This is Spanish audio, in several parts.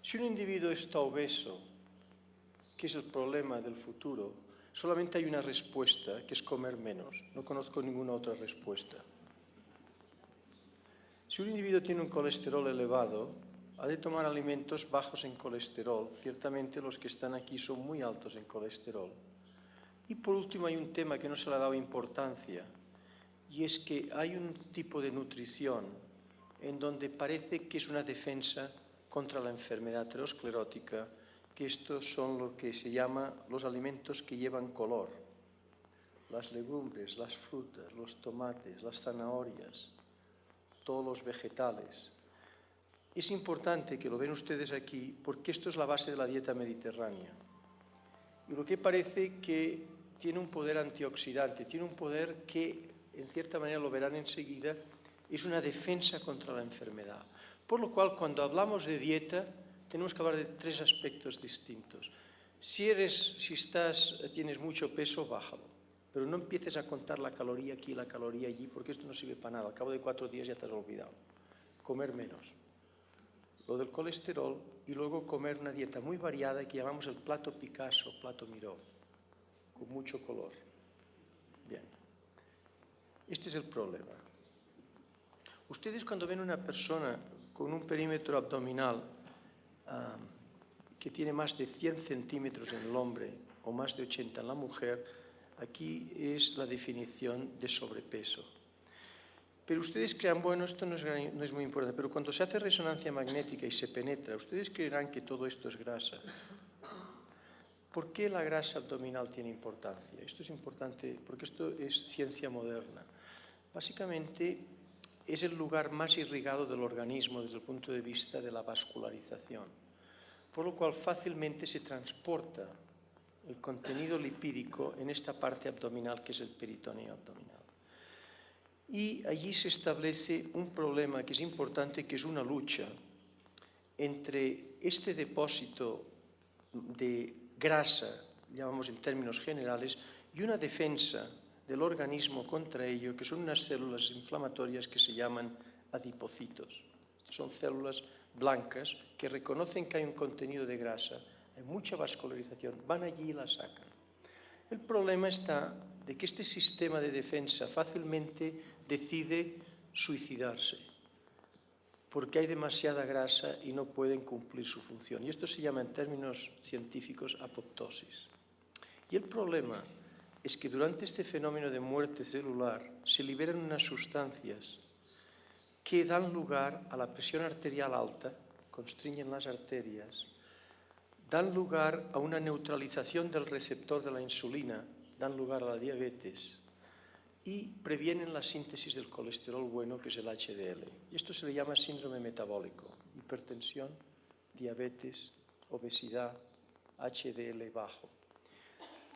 Si un individuo está obeso, que es el problema del futuro, solamente hay una respuesta, que es comer menos. No conozco ninguna otra respuesta. Si un individuo tiene un colesterol elevado, ha de tomar alimentos bajos en colesterol. Ciertamente los que están aquí son muy altos en colesterol. Y por último hay un tema que no se le ha dado importancia, y es que hay un tipo de nutrición en donde parece que es una defensa contra la enfermedad aterosclerótica, que estos son lo que se llama los alimentos que llevan color. Las legumbres, las frutas, los tomates, las zanahorias, todos los vegetales. Es importante que lo ven ustedes aquí porque esto es la base de la dieta mediterránea. Y lo que parece que tiene un poder antioxidante, tiene un poder que, en cierta manera lo verán enseguida, es una defensa contra la enfermedad. Por lo cual, cuando hablamos de dieta, tenemos que hablar de tres aspectos distintos. Si tienes mucho peso, bájalo. Pero no empieces a contar la caloría aquí y la caloría allí, porque esto no sirve para nada. Al cabo de 4 días ya te has olvidado. Comer menos. Lo del colesterol, y luego comer una dieta muy variada que llamamos el plato Picasso, plato Miró, con mucho color. Bien. Este es el problema. Ustedes cuando ven una persona con un perímetro abdominal que tiene más de 100 centímetros en el hombre o más de 80 en la mujer, aquí es la definición de sobrepeso. Pero ustedes crean, bueno, esto no es muy importante, pero cuando se hace resonancia magnética y se penetra, ustedes creerán que todo esto es grasa. ¿Por qué la grasa abdominal tiene importancia? Esto es importante porque esto es ciencia moderna. Básicamente es el lugar más irrigado del organismo desde el punto de vista de la vascularización, por lo cual fácilmente se transporta el contenido lipídico en esta parte abdominal que es el peritoneo abdominal. Y allí se establece un problema que es importante, que es una lucha entre este depósito de grasa, llamamos en términos generales, y una defensa del organismo contra ello, que son unas células inflamatorias que se llaman adipocitos. Son células blancas que reconocen que hay un contenido de grasa, hay mucha vascularización, van allí y la sacan. El problema está de que este sistema de defensa fácilmente decide suicidarse, porque hay demasiada grasa y no pueden cumplir su función. Y esto se llama en términos científicos apoptosis. Y el problema es que durante este fenómeno de muerte celular se liberan unas sustancias que dan lugar a la presión arterial alta, constriñen las arterias, dan lugar a una neutralización del receptor de la insulina, dan lugar a la diabetes y previenen la síntesis del colesterol bueno, que es el HDL. Y esto se le llama síndrome metabólico: hipertensión, diabetes, obesidad, HDL bajo.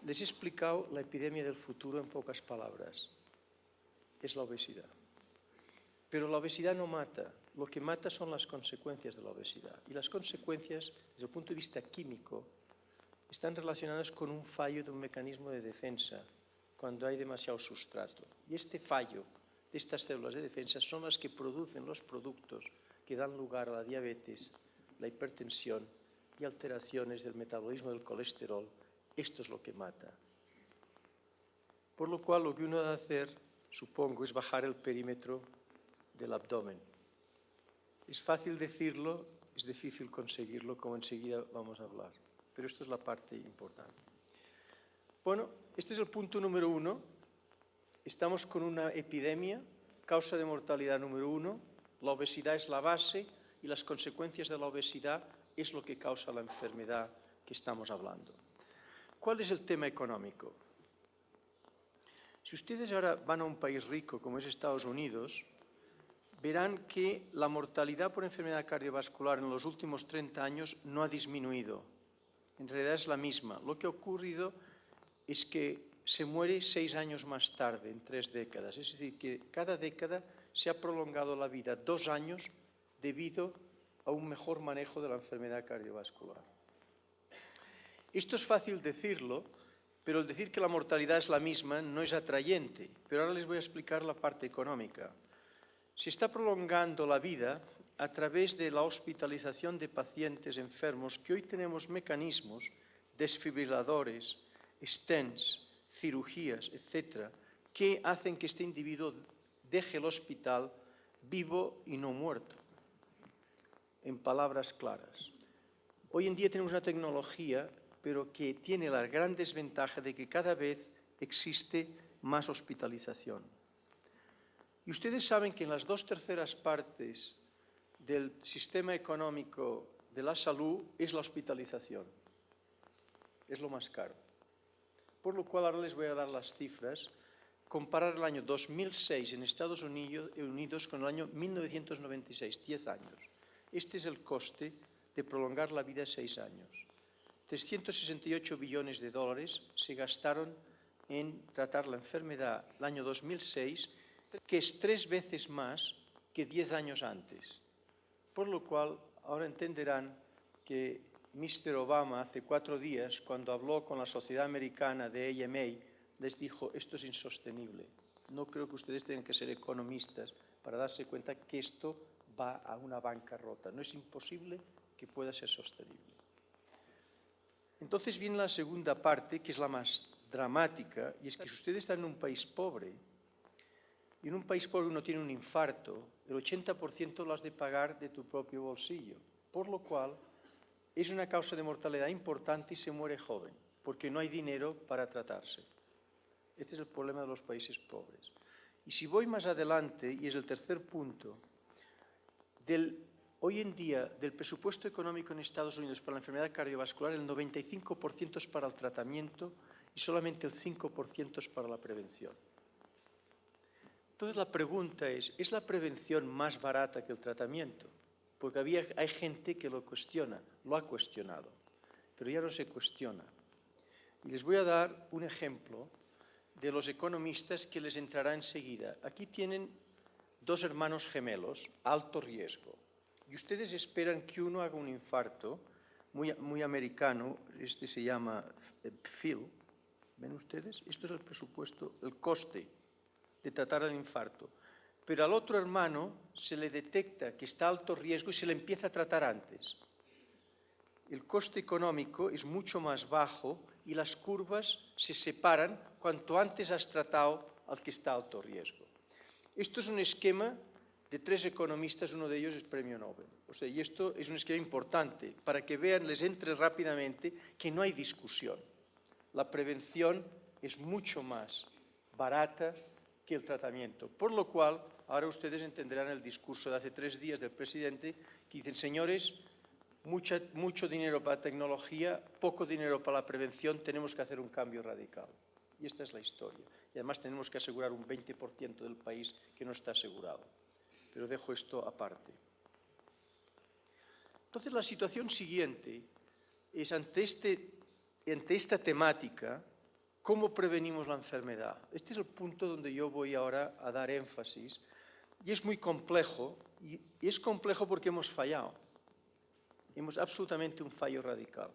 Les he explicado la epidemia del futuro en pocas palabras. Es la obesidad. Pero la obesidad no mata. Lo que mata son las consecuencias de la obesidad. Y las consecuencias, desde el punto de vista químico, están relacionadas con un fallo de un mecanismo de defensa cuando hay demasiado sustrato. Y este fallo de estas células de defensa son las que producen los productos que dan lugar a la diabetes, la hipertensión y alteraciones del metabolismo del colesterol. Esto es lo que mata. Por lo cual, lo que uno debe hacer, supongo, es bajar el perímetro del abdomen. Es fácil decirlo, es difícil conseguirlo, como enseguida vamos a hablar. Pero esto es la parte importante. Bueno, este es el punto número 1. Estamos con una epidemia, causa de mortalidad número 1. La obesidad es la base y las consecuencias de la obesidad es lo que causa la enfermedad que estamos hablando. ¿Cuál es el tema económico? Si ustedes ahora van a un país rico como es Estados Unidos, verán que la mortalidad por enfermedad cardiovascular en los últimos 30 años no ha disminuido. En realidad es la misma. Lo que ha ocurrido es que se muere 6 años más tarde, en 3 décadas. Es decir, que cada década se ha prolongado la vida 2 años debido a un mejor manejo de la enfermedad cardiovascular. Esto es fácil decirlo, pero el decir que la mortalidad es la misma no es atrayente. Pero ahora les voy a explicar la parte económica. Se está prolongando la vida a través de la hospitalización de pacientes enfermos, que hoy tenemos mecanismos, desfibriladores, stents, cirugías, etcétera, que hacen que este individuo deje el hospital vivo y no muerto. En palabras claras. Hoy en día tenemos una tecnología, pero que tiene la gran desventaja de que cada vez existe más hospitalización. Y ustedes saben que en las 2/3 partes del sistema económico de la salud es la hospitalización. Es lo más caro. Por lo cual ahora les voy a dar las cifras. Comparar el año 2006 en Estados Unidos con el año 1996, 10 años. Este es el coste de prolongar la vida 6 años. 368 billones de dólares se gastaron en tratar la enfermedad el año 2006, que es 3 veces más que 10 años antes. Por lo cual, ahora entenderán que Mr. Obama hace 4 días, cuando habló con la Sociedad Americana de AMA, les dijo, esto es insostenible. No creo que ustedes tengan que ser economistas para darse cuenta que esto va a una bancarrota. No es imposible que pueda ser sostenible. Entonces viene la segunda parte, que es la más dramática, y es que si ustedes están en un país pobre, y en un país pobre uno tiene un infarto, el 80% lo has de pagar de tu propio bolsillo, por lo cual es una causa de mortalidad importante y se muere joven, porque no hay dinero para tratarse. Este es el problema de los países pobres. Y si voy más adelante, y es el tercer punto, hoy en día, del presupuesto económico en Estados Unidos para la enfermedad cardiovascular, el 95% es para el tratamiento y solamente el 5% es para la prevención. Entonces la pregunta ¿es la prevención más barata que el tratamiento? Porque hay gente que lo cuestiona, lo ha cuestionado, pero ya no se cuestiona. Y les voy a dar un ejemplo de los economistas que les entrará enseguida. Aquí tienen 2 hermanos gemelos, alto riesgo. Y ustedes esperan que uno haga un infarto, muy americano, este se llama Phil. ¿Ven ustedes? Esto es el presupuesto, el coste de tratar el infarto. Pero al otro hermano se le detecta que está a alto riesgo y se le empieza a tratar antes. El coste económico es mucho más bajo y las curvas se separan cuanto antes has tratado al que está a alto riesgo. Esto es un esquema de 3 economistas, uno de ellos es premio Nobel. O sea, y esto es un esquema importante para que vean, les entre rápidamente que no hay discusión. La prevención es mucho más barata que el tratamiento. Por lo cual, ahora ustedes entenderán el discurso de hace 3 días del presidente que dicen, señores, mucho dinero para tecnología, poco dinero para la prevención, tenemos que hacer un cambio radical. Y esta es la historia. Y además tenemos que asegurar un 20% del país que no está asegurado. Pero dejo esto aparte. Entonces la situación siguiente es ante esta temática, ¿cómo prevenimos la enfermedad? Este es el punto donde yo voy ahora a dar énfasis. Y es muy complejo, y es complejo porque hemos fallado. Hemos absolutamente un fallo radical.